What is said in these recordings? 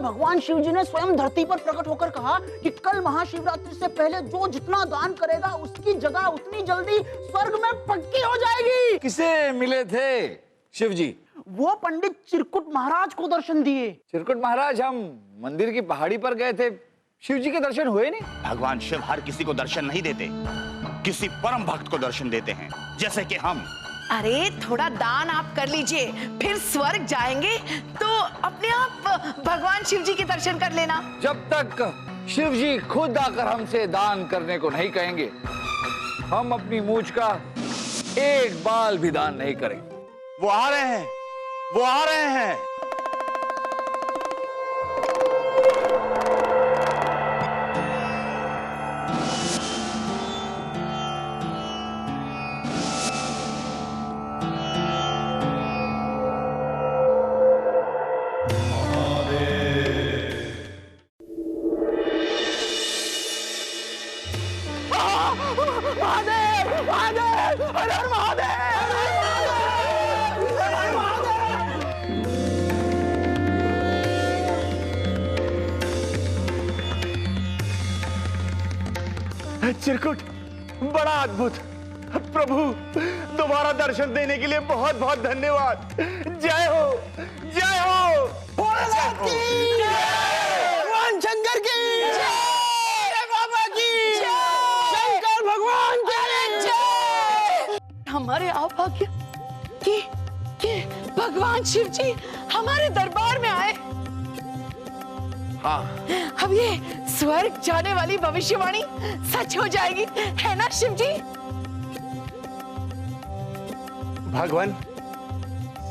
भगवान शिव जी ने स्वयं धरती पर प्रकट होकर कहा कि कल महाशिवरात्रि से पहले जो जितना दान करेगा उसकी जगह उतनी जल्दी स्वर्ग में पक्की हो जाएगी। किसे मिले थे शिव जी? वो पंडित चिरकुट महाराज को दर्शन दिए। चिरकुट महाराज, हम मंदिर की पहाड़ी पर गए थे, शिव जी के दर्शन हुए नहीं? भगवान शिव हर किसी को दर्शन नहीं देते, किसी परम भक्त को दर्शन देते हैं, जैसे कि हम। अरे थोड़ा दान आप कर लीजिए, फिर स्वर्ग जाएंगे तो अपने आप भगवान शिव जी के दर्शन कर लेना। जब तक शिव जी खुद आकर हमसे दान करने को नहीं कहेंगे, हम अपनी मूंछ का एक बाल भी दान नहीं करेंगे। वो आ रहे हैं, वो आ रहे हैं। महादेव, महादेव, हर हर महादेव, हर हर महादेव। चिरकुट, बड़ा अद्भुत। प्रभु, दोबारा दर्शन देने के लिए बहुत बहुत धन्यवाद। जय हो, जय हो। भोलेनाथ की जय, भगवान शंकर की जय, बाबा की जय, शंकर भगवान की जय। हमारे आभाग्य कि भगवान शिव जी हमारे दरबार में आए। हाँ, अब ये स्वर्ग जाने वाली भविष्यवाणी सच हो जाएगी, है ना शिव जी? भगवान,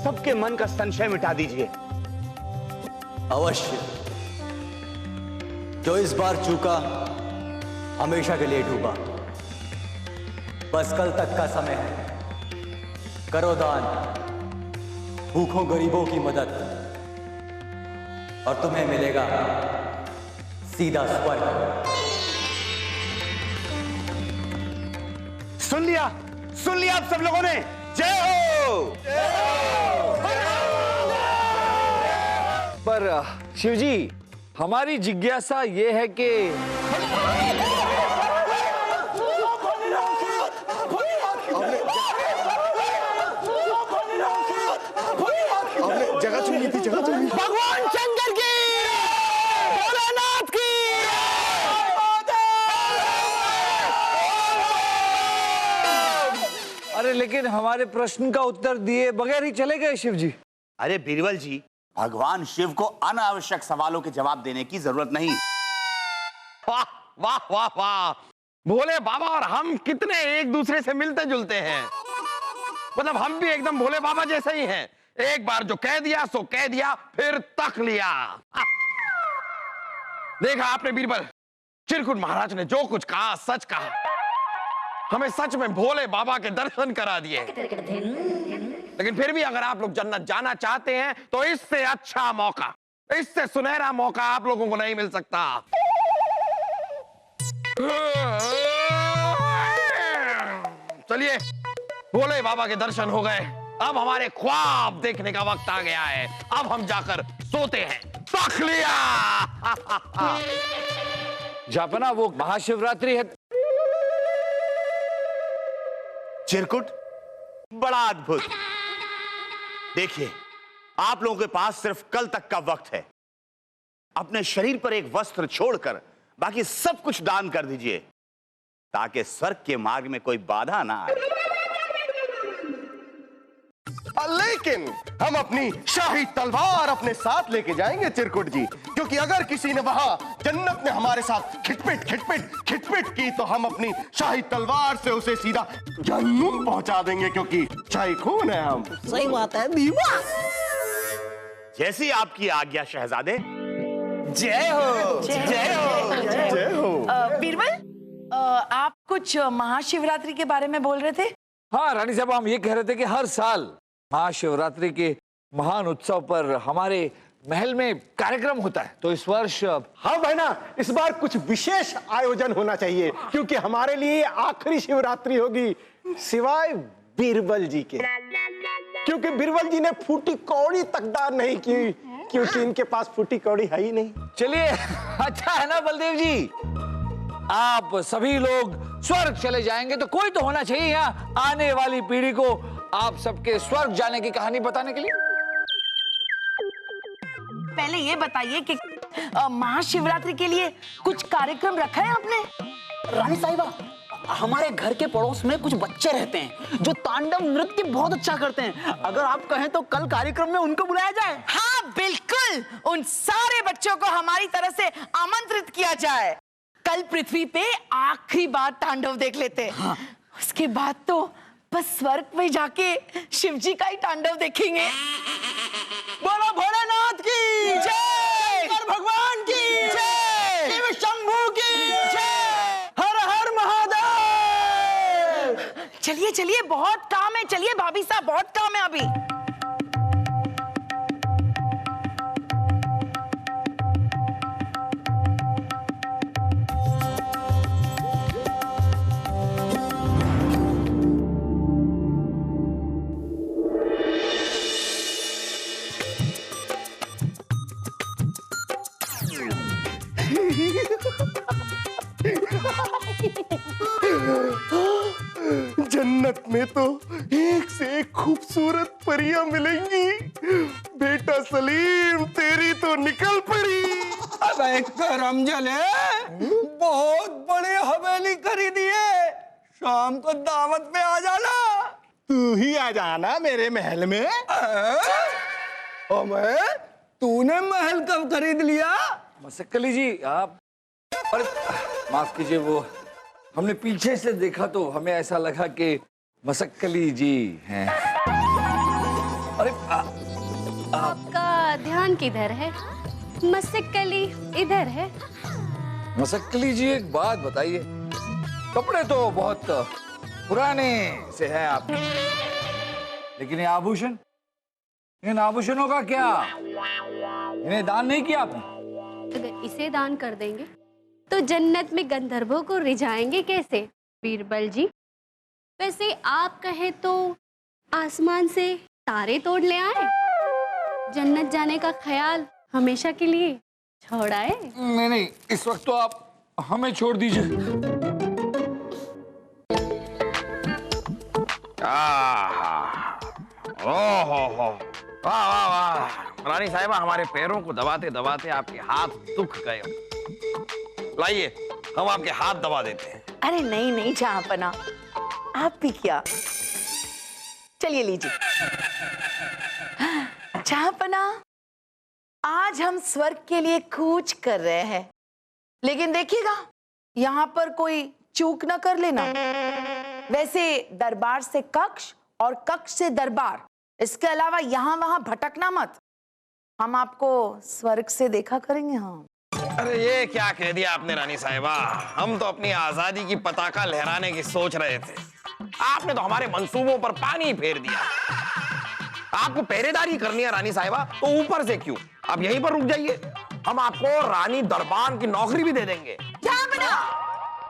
सबके मन का संशय मिटा दीजिए। अवश्य। जो इस बार चूका हमेशा के लिए डूबा। बस कल तक का समय है। करो दान, भूखों गरीबों की मदद, और तुम्हें मिलेगा सीधा स्वर्ग। सुन लिया आप सब लोगों ने। जय हो। पर शिव जी, हमारी जिज्ञासा ये है कि जगह चुनी थी, जगह चुनी। भगवान शंकर की, भोलेनाथ की। अरे लेकिन हमारे प्रश्न का उत्तर दिए बगैर ही चले गए शिव जी। अरे बीरबल जी, भगवान शिव को अनावश्यक सवालों के जवाब देने की जरूरत नहीं। वाह वाह वाह वाह, भोले बाबा और हम कितने एक दूसरे से मिलते जुलते हैं। मतलब हम भी एकदम भोले बाबा जैसे ही हैं। एक बार जो कह दिया सो कह दिया, फिर तक लिया। देखा आपने बीरबल, चिरकुट महाराज ने जो कुछ कहा सच कहा। हमें सच में भोले बाबा के दर्शन करा दिए। लेकिन फिर भी अगर आप लोग जन्नत जाना चाहते हैं तो इससे अच्छा मौका, इससे सुनहरा मौका आप लोगों को नहीं मिल सकता। चलिए, भोले बाबा के दर्शन हो गए, अब हमारे ख्वाब देखने का वक्त आ गया है। अब हम जाकर सोते हैं। तक लिया। जापना, वो महाशिवरात्रि है। चिरकुट, बड़ा अद्भुत। देखिए, आप लोगों के पास सिर्फ कल तक का वक्त है। अपने शरीर पर एक वस्त्र छोड़कर बाकी सब कुछ दान कर दीजिए, ताकि स्वर्ग के मार्ग में कोई बाधा ना आए। लेकिन हम अपनी शाही तलवार अपने साथ लेके जाएंगे चिरकुट जी, क्योंकि अगर किसी ने वहां जन्नत में हमारे साथ खिटपिट की तो हम अपनी शाही तलवार से उसे सीधा जन्नत पहुंचा देंगे, क्योंकि शाही खून है हम। सही बात है दीवा। जैसी आपकी आज्ञा शहजादे। जय हो, जय हो, जय हो। बीरबल, आप कुछ महाशिवरात्रि के बारे में बोल रहे थे। हाँ रानी साहब, हम ये कह रहे थे कि हर साल महाशिवरात्रि के महान उत्सव पर हमारे महल में कार्यक्रम होता है, तो इस वर्ष हाँ बहना, इस बार कुछ विशेष आयोजन होना चाहिए, क्योंकि हमारे लिए आखिरी शिवरात्रि होगी सिवाय बीरबल जी के। क्योंकि बीरबल जी ने फूटी कौड़ी तक दान नहीं की क्योंकि इनके पास फूटी कौड़ी है ही नहीं। चलिए, अच्छा है ना बलदेव जी, आप सभी लोग स्वर्ग चले जाएंगे तो कोई तो होना चाहिए यहाँ आने वाली पीढ़ी को आप सबके स्वर्ग जाने की कहानी बताने के लिए। पहले ये बताइए कि महाशिवरात्रि के लिए कुछ कार्यक्रम रखा है आपने? रानी साहिबा, हमारे घर के पड़ोस में कुछ बच्चे रहते हैं जो तांडव नृत्य बहुत अच्छा करते हैं। अगर आप कहें तो कल कार्यक्रम में उनको बुलाया जाए। हाँ बिल्कुल, उन सारे बच्चों को हमारी तरफ से आमंत्रित किया जाए। कल पृथ्वी पे आखिरी बार तांडव देख लेते हैं। हाँ। उसके बाद तो बस स्वर्ग में जाके शिव जी का ही तांडव देखेंगे। बोलो भोलेनाथ की जय, शंकर भगवान की जय, शिव शंभू की जय। हर हर महादेव। चलिए चलिए, बहुत काम है, चलिए भाभी साहब, बहुत काम है अभी। जन्नत में तो एक से एक खूबसूरत परियां मिलेंगी। बेटा सलीम, तेरी तो निकल पड़ी। अबे करम जले, बहुत बड़ी हवेली खरीदी है, शाम को दावत पे आ जाना। तू ही आ जाना मेरे महल में। अबे तूने महल कब खरीद लिया? मसक्कली जी, आप, अरे माफ कीजिए, वो हमने पीछे से देखा तो हमें ऐसा लगा कि मसक्कली जी हैं। अरे आपका ध्यान किधर है? मसक्कली इधर है। मसक्कली जी, एक बात बताइए, कपड़े तो बहुत पुराने से हैं आप, लेकिन ये आभूषण, इन आभूषणों का क्या? इन्हें दान नहीं किया आपने? अगर इसे दान कर देंगे तो जन्नत में गंधर्वों को रिझाएंगे कैसे बीरबल जी? वैसे आप कहे तो आसमान से तारे तोड़ ले आए, जन्नत जाने का ख्याल हमेशा के लिए छोड़ आए। नहीं नहीं, इस वक्त तो आप हमें छोड़ दीजिए। ओहो, वाह वाह वाह, रानी साहिबा, हमारे पैरों को दबाते दबाते आपके हाथ दुख गए। लाइए, हम आपके हाथ दबा देते हैं। अरे नहीं नहीं जहाँपना, आप भी क्या, चलिए लीजिए। जहाँपना, आज हम स्वर्ग के लिए कूच कर रहे हैं, लेकिन देखिएगा यहाँ पर कोई चूक ना कर लेना। वैसे दरबार से कक्ष और कक्ष से दरबार, इसके अलावा यहाँ वहां भटकना मत। हम आपको स्वर्ग से देखा करेंगे। हाँ, अरे ये क्या कह दिया आपने रानी साहिबा, हम तो अपनी आजादी की पताका लहराने की सोच रहे थे, आपने तो हमारे मंसूबों पर पानी फेर दिया। आपको पहरेदारी करनी है रानी साहिबा, तो ऊपर से क्यों, आप यहीं पर रुक जाइए, हम आपको रानी दरबान की नौकरी भी दे देंगे।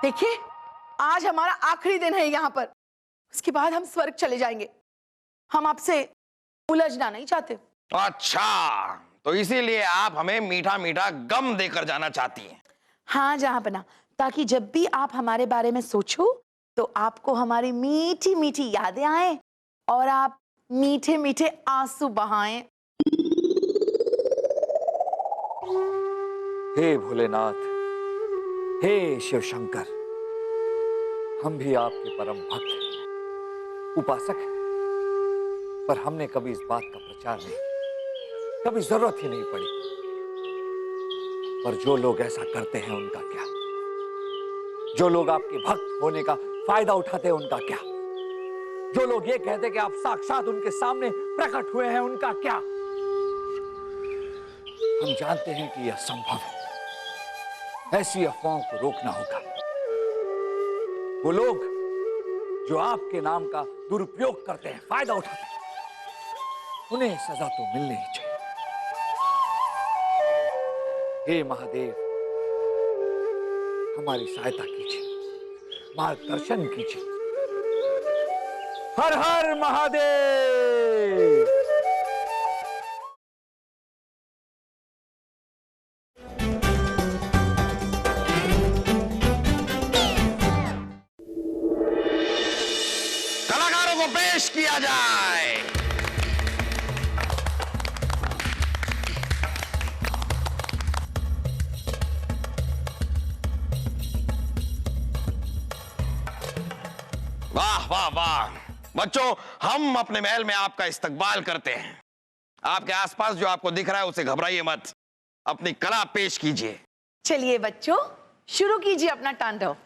देखिए आज हमारा आखिरी दिन है यहाँ पर, उसके बाद हम स्वर्ग चले जाएंगे। हम आपसे उलझना नहीं चाहते। अच्छा, तो इसीलिए आप हमें मीठा मीठा गम देकर जाना चाहती हैं। हाँ जहाँपना, ताकि जब भी आप हमारे बारे में सोचो तो आपको हमारी मीठी मीठी यादें आए और आप मीठे मीठे आंसू बहाएं। हे भोलेनाथ, हे शिव शंकर, हम भी आपके परम भक्त हैं, उपासक हैं, पर हमने कभी इस बात का प्रचार नहीं, कभी जरूरत ही नहीं पड़ी। पर जो लोग ऐसा करते हैं उनका क्या? जो लोग आपके भक्त होने का फायदा उठाते हैं उनका क्या? जो लोग ये कहते हैं कि आप साक्षात उनके सामने प्रकट हुए हैं उनका क्या? हम जानते हैं कि यह संभव है, ऐसी अफवाहों को रोकना होगा। वो लोग जो आपके नाम का दुरुपयोग करते हैं, फायदा उठाते हैं, उन्हें सजा तो मिलनी ही चाहिए। हे महादेव, हमारी सहायता कीजिए, मार्गदर्शन कीजिए। हर हर महादेव। पेश किया जाए। वाह वाह वाह बच्चों, हम अपने महल में आपका इस्तकबाल करते हैं। आपके आसपास जो आपको दिख रहा है उसे घबराइए मत, अपनी कला पेश कीजिए। चलिए बच्चों, शुरू कीजिए अपना तांडव।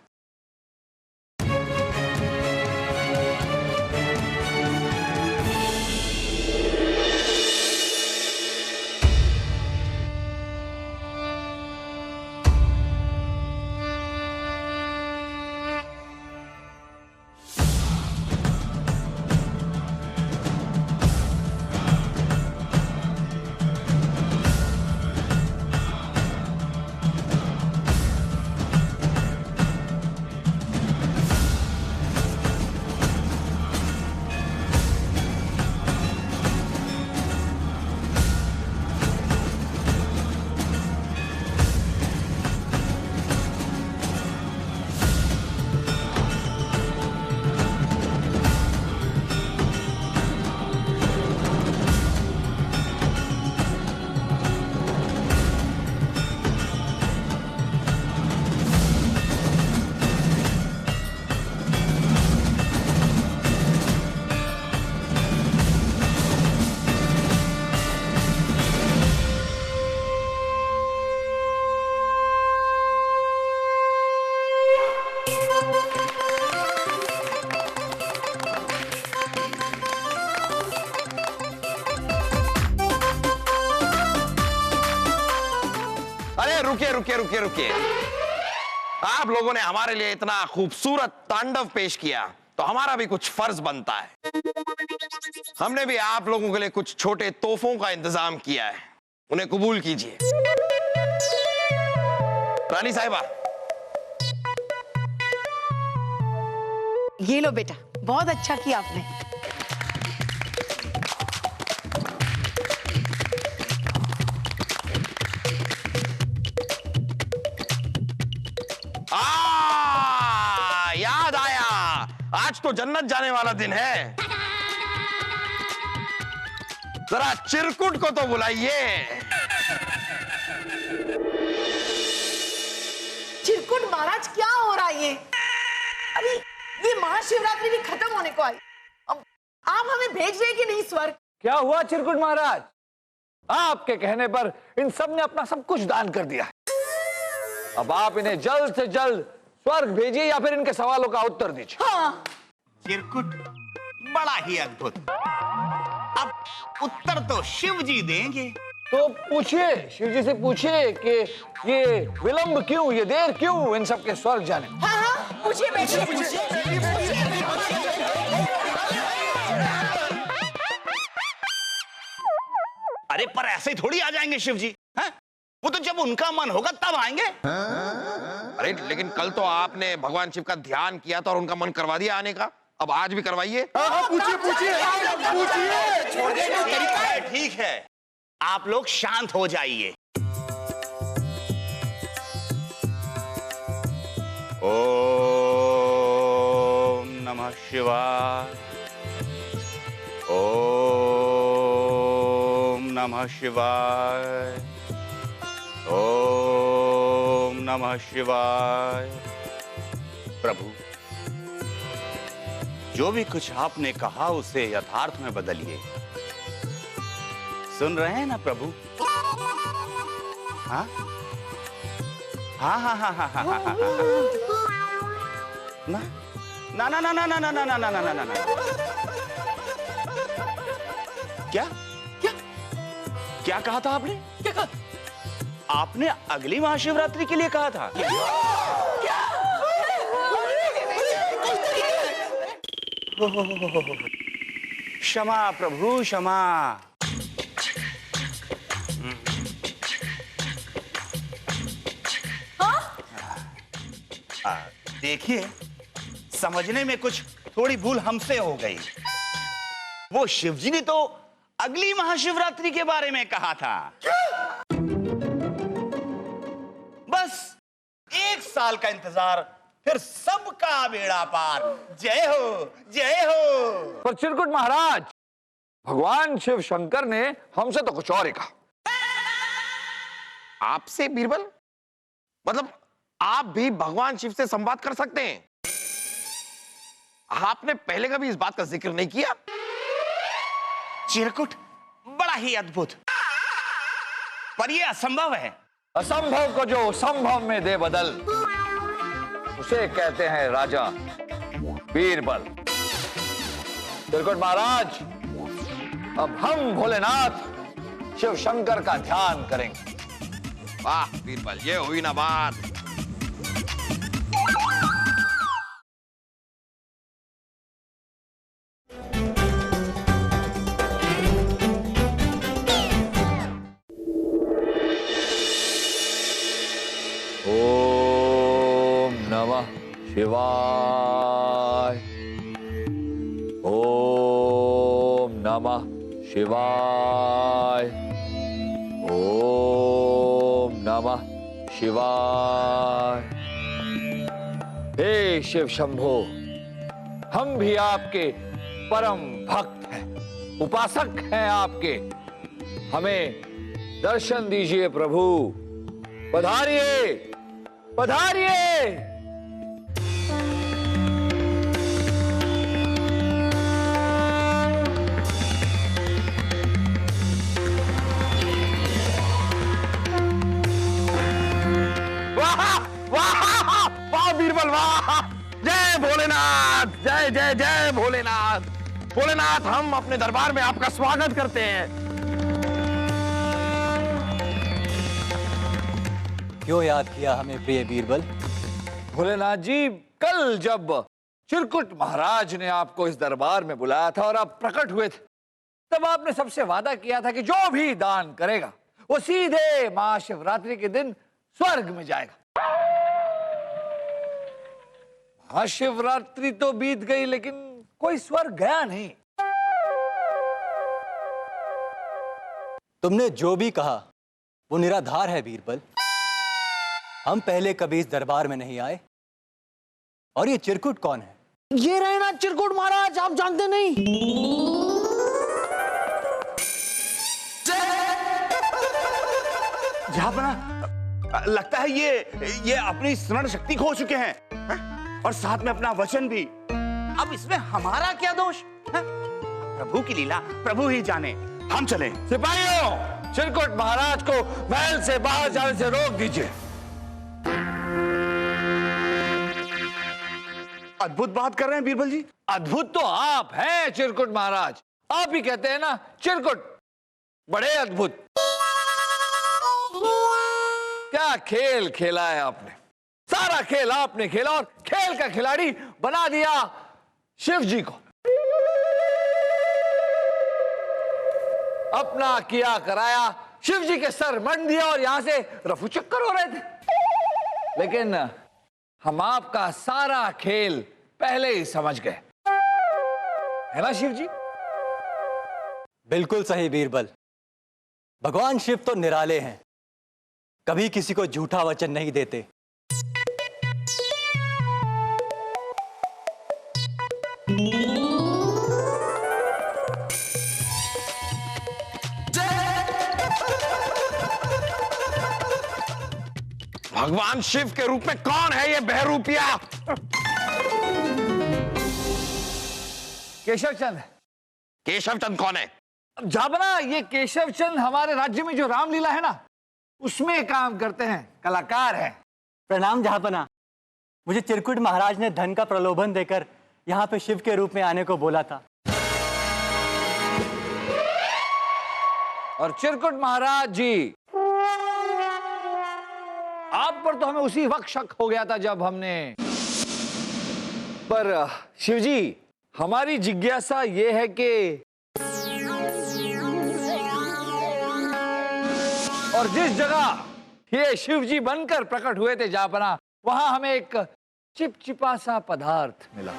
रुकिए रुकिए रुकिए रुकिए, आप लोगों ने हमारे लिए इतना खूबसूरत तांडव पेश किया तो हमारा भी कुछ फर्ज बनता है। हमने भी आप लोगों के लिए कुछ छोटे तोहफों का इंतजाम किया है, उन्हें कबूल कीजिए। रानी साहिबा, ये लो बेटा, बहुत अच्छा किया आपने। याद आया, आज तो जन्नत जाने वाला दिन है। जरा चिरकुट को तो बुलाइए। चिरकुट महाराज, क्या हो रहा है ये? अभी ये महाशिवरात्रि भी खत्म होने को आई, अब आप हमें भेज रहे कि नहीं स्वर्ग? क्या हुआ चिरकुट महाराज? आपके कहने पर इन सब ने अपना सब कुछ दान कर दिया। अब आप इन्हें जल्द से जल्द स्वर्ग भेजिए या फिर इनके सवालों का उत्तर दीजिए। हाँ। चिरकुट, बड़ा ही अद्भुत। अब उत्तर तो शिव जी देंगे। तो पूछिए, शिव जी से पूछिए कि ये विलंब क्यों, ये देर क्यों इन सब के स्वर्ग जाने में? हाँ हाँ, पूछिए बेटा, पूछिए। अरे पर ऐसे ही थोड़ी आ जाएंगे शिव जी, हैं? वो तो जब उनका मन होगा तब आएंगे। अरे लेकिन कल तो आपने भगवान शिव का ध्यान किया था और उनका मन करवा दिया आने का, अब आज भी करवाइए। पूछिए पूछिए पूछिए। ठीक है, आप लोग शांत हो जाइए। ओम नमः शिवाय, ओम नमः शिवाय, ओम नमः शिवाय। प्रभु, जो भी कुछ आपने कहा उसे यथार्थ में बदलिए। सुन रहे हैं ना प्रभु? हाँ हाँ हाँ हाँ हाँ हाँ हाँ हाँ। ना ना ना ना ना ना ना ना ना ना ना ना। क्या क्या क्या कहा था आपने? क्या कहा? आपने अगली महाशिवरात्रि के लिए कहा था। क्षमा प्रभु, क्षमा। देखिए, समझने में कुछ थोड़ी भूल हमसे हो गई। वो शिवजी ने तो अगली महाशिवरात्रि के बारे में कहा था। बस 1 साल का इंतजार फिर सबका बेड़ा पार। जय हो, जय हो। पर चिरकुट महाराज, भगवान शिव शंकर ने हमसे तो कुछ और ही कहा। आपसे बीरबल? मतलब आप भी भगवान शिव से संवाद कर सकते हैं? आपने पहले कभी इस बात का जिक्र नहीं किया। चिरकुट, बड़ा ही अद्भुत, पर यह असंभव है। असंभव को जो संभव में दे बदल, उसे कहते हैं राजा बीरबल। चिरकुट महाराज, अब हम भोलेनाथ शिव शंकर का ध्यान करेंगे। वाह बीरबल, ये हुई ना बात। ओम नमः शिवाय। ओम नमः शिवाय। ओम नमः शिवाय। हे शिव शंभो, हम भी आपके परम भक्त हैं, उपासक हैं आपके। हमें दर्शन दीजिए प्रभु, पधारिए, पधारिए। वाह वाह वाह बीरबल, वाह। जय भोलेनाथ, जय जय जय भोलेनाथ। भोलेनाथ, हम अपने दरबार में आपका स्वागत करते हैं। क्यों याद किया हमें प्रिय बीरबल? भोलेनाथ जी, कल जब चिरकुट महाराज ने आपको इस दरबार में बुलाया था और आप प्रकट हुए थे, तब आपने सबसे वादा किया था कि जो भी दान करेगा वो सीधे महाशिवरात्रि के दिन स्वर्ग में जाएगा। महाशिवरात्रि तो बीत गई, लेकिन कोई स्वर्ग गया नहीं। तुमने जो भी कहा वो निराधार है बीरबल। हम पहले कभी इस दरबार में नहीं आए। और ये चिरकुट कौन है? ये रहे ना चिरकुट महाराज, आप जानते नहीं? झापना, लगता है ये अपनी स्मरण शक्ति खो चुके हैं, और साथ में अपना वचन भी। अब इसमें हमारा क्या दोष है? प्रभु की लीला प्रभु ही जाने। हम चले। सिपाहियों, चिरकुट महाराज को महल से बाहर जाने से रोक दीजिए। अद्भुत बात कर रहे हैं बीरबल जी। अद्भुत तो आप हैं चिरकुट महाराज, आप ही कहते हैं ना चिरकुट, बड़े अद्भुत। क्या खेल खेला है आपने, सारा खेल आपने खेला और खेल का खिलाड़ी बना दिया शिव जी को। अपना किया कराया शिव जी के सर मंड दिया और यहां से रफू चक्कर हो रहे थे। लेकिन हम आपका सारा खेल पहले ही समझ गए, है ना शिव जी? बिल्कुल सही बीरबल। भगवान शिव तो निराले हैं, कभी किसी को झूठा वचन नहीं देते। भगवान शिव के रूप में कौन है ये बहरूपिया? केशव चंद। केशव चंद कौन है? जाबना, ये केशव चंद हमारे राज्य में जो रामलीला है ना, उसमें काम करते हैं, कलाकार हैं। प्रणाम जहापना। मुझे चिरकुट महाराज ने धन का प्रलोभन देकर यहाँ पे शिव के रूप में आने को बोला था। और चिरकुट महाराज जी, आप पर तो हमें उसी वक्त शक हो गया था जब हमने, पर शिव जी, हमारी जिज्ञासा ये है कि और जिस जगह ये शिव जी बनकर प्रकट हुए थे जापना, वहां हमें एक चिपचिपा सा पदार्थ मिला।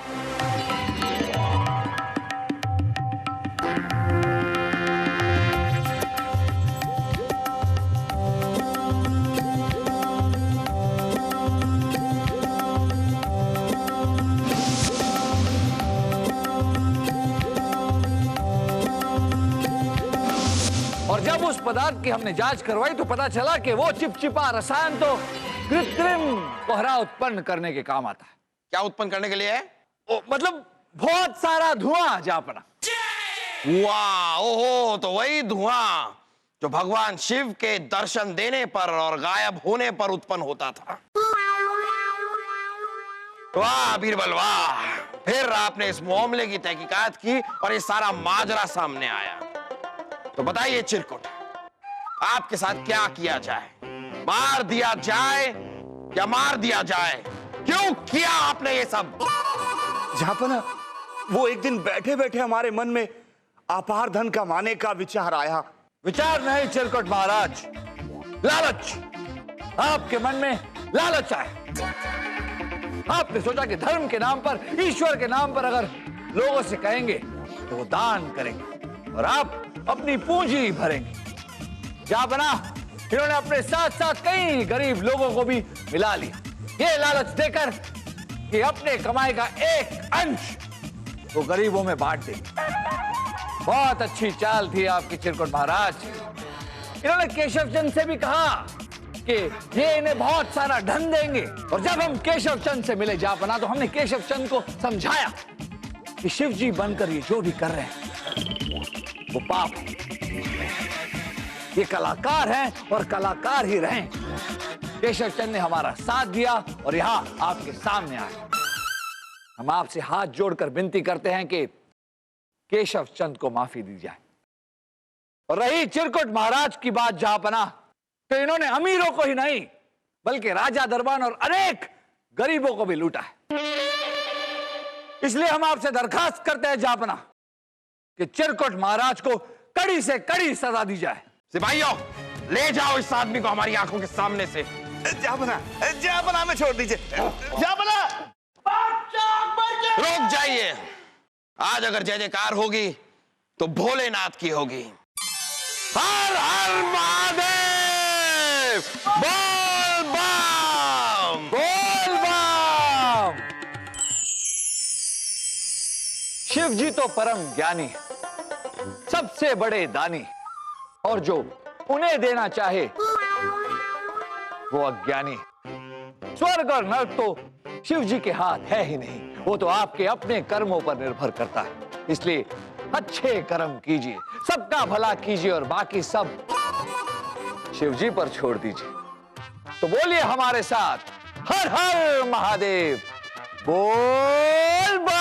उस पदार्थ की हमने जांच करवाई तो पता चला कि वो चिपचिपा रसायन तो कृत्रिम कोहरा उत्पन्न करने के काम आता है। क्या उत्पन्न करने के लिए है? मतलब बहुत सारा धुआं जापना। वाह, ओहो, तो वही धुआं जो भगवान शिव के दर्शन देने पर और गायब होने पर उत्पन्न होता था। वाह बीरबल वाह, फिर आपने इस मामले की तहकीकात की और ये सारा माजरा सामने आया। तो बताइए चिरकुट, आपके साथ क्या किया जाए? मार दिया जाए या मार दिया जाए? क्यों किया आपने ये सब? जहापना, वो एक दिन बैठे बैठे हमारे मन में अपार धन कमाने का विचार आया। विचार नहीं चिरकुट महाराज, लालच। आपके मन में लालच आए। आपने सोचा कि धर्म के नाम पर, ईश्वर के नाम पर अगर लोगों से कहेंगे तो वो दान करेंगे और आप अपनी पूंजी भरेंगे। जहापना, इन्होंने अपने साथ साथ कई गरीब लोगों को भी मिला लिया, ये लालच देकर कि अपने कमाई का एक अंश वो गरीबों में बांट देंगे। बहुत अच्छी चाल थी आपकी चिरकुट महाराज। इन्होंने केशव चंद से भी कहा कि ये इन्हें बहुत सारा धन देंगे और जब हम केशव चंद से मिले जहापना तो हमने केशव चंद को समझाया कि शिव जी बनकर ये जो भी कर रहे हैं वो पाप है। ये कलाकार हैं और कलाकार ही रहें। केशव चंद ने हमारा साथ दिया और यहां आपके सामने आए। हम आपसे हाथ जोड़कर विनती करते हैं कि केशव चंद को माफी दी जाए। और रही चिरकुट महाराज की बात जहापना, तो इन्होंने अमीरों को ही नहीं बल्कि राजा दरबार और अनेक गरीबों को भी लूटा है। इसलिए हम आपसे दरखास्त करते हैं जहापना कि चिरकुट महाराज को कड़ी से कड़ी सजा दी जाए। सिपाहियों, ले जाओ इस आदमी को हमारी आंखों के सामने से। जहापना में छोड़ दीजिए। जहापना, रुक जाइए। आज अगर जय जयकार होगी तो भोलेनाथ की होगी। हर हर महादेव, बोल बम, बोल बम। शिव जी तो परम ज्ञानी है, सबसे बड़े दानी, और जो उन्हें देना चाहे वो अज्ञानी है। स्वर्ग और नर्क तो शिव जी के हाथ है ही नहीं, वो तो आपके अपने कर्मों पर निर्भर करता है। इसलिए अच्छे कर्म कीजिए, सबका भला कीजिए और बाकी सब शिव जी पर छोड़ दीजिए। तो बोलिए हमारे साथ, हर हर महादेव, बोल बम।